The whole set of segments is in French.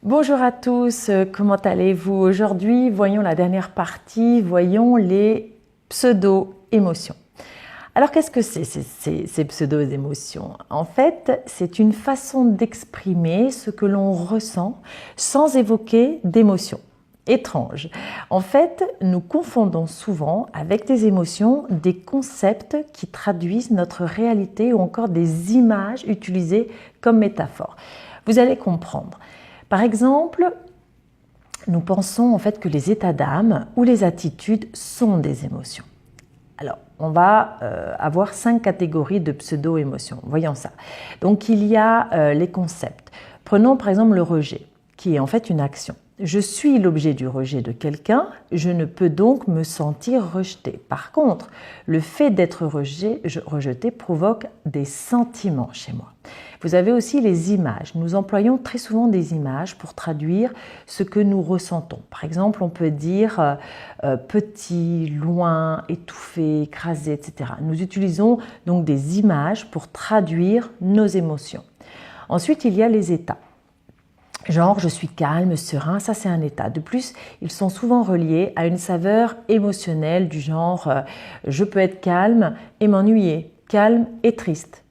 Bonjour à tous, comment allez-vous? Aujourd'hui, voyons la dernière partie, voyons les pseudo-émotions. Alors qu'est-ce que c'est ces pseudo-émotions? En fait, c'est une façon d'exprimer ce que l'on ressent sans évoquer d'émotions. Étrange. En fait, nous confondons souvent avec des émotions des concepts qui traduisent notre réalité ou encore des images utilisées comme métaphore. Vous allez comprendre. Par exemple, nous pensons en fait que les états d'âme ou les attitudes sont des émotions. Alors, on va avoir 5 catégories de pseudo-émotions. Voyons ça. Donc, il y a les concepts. Prenons par exemple le rejet, qui est en fait une action. Je suis l'objet du rejet de quelqu'un, je ne peux donc me sentir rejeté. Par contre, le fait d'être rejeté provoque des sentiments chez moi. Vous avez aussi les images. Nous employons très souvent des images pour traduire ce que nous ressentons. Par exemple, on peut dire petit, loin, étouffé, écrasé, etc. Nous utilisons donc des images pour traduire nos émotions. Ensuite, il y a les états. Genre, je suis calme, serein, ça c'est un état. De plus, ils sont souvent reliés à une saveur émotionnelle du genre je peux être calme et m'ennuyer, calme et triste.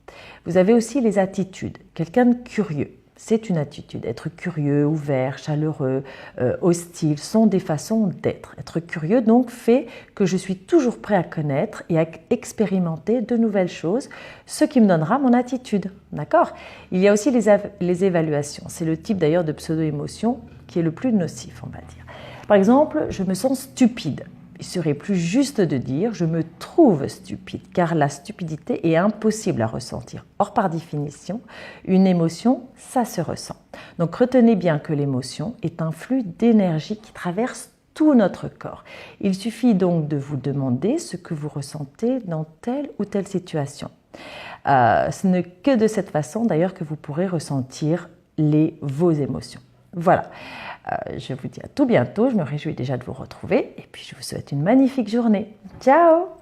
Vous avez aussi les attitudes. Quelqu'un de curieux, c'est une attitude. Être curieux, ouvert, chaleureux, hostile sont des façons d'être. Être curieux donc fait que je suis toujours prêt à connaître et à expérimenter de nouvelles choses, ce qui me donnera mon attitude. D'accord? Il y a aussi les évaluations. C'est le type d'ailleurs de pseudo-émotion qui est le plus nocif, on va dire. Par exemple, je me sens stupide. Il serait plus juste de dire « je me trouve stupide » car la stupidité est impossible à ressentir. Or, par définition, une émotion, ça se ressent. Donc, retenez bien que l'émotion est un flux d'énergie qui traverse tout notre corps. Il suffit donc de vous demander ce que vous ressentez dans telle ou telle situation. Ce n'est que de cette façon d'ailleurs que vous pourrez ressentir vos émotions. Voilà. Je vous dis à tout bientôt, je me réjouis déjà de vous retrouver et puis je vous souhaite une magnifique journée. Ciao!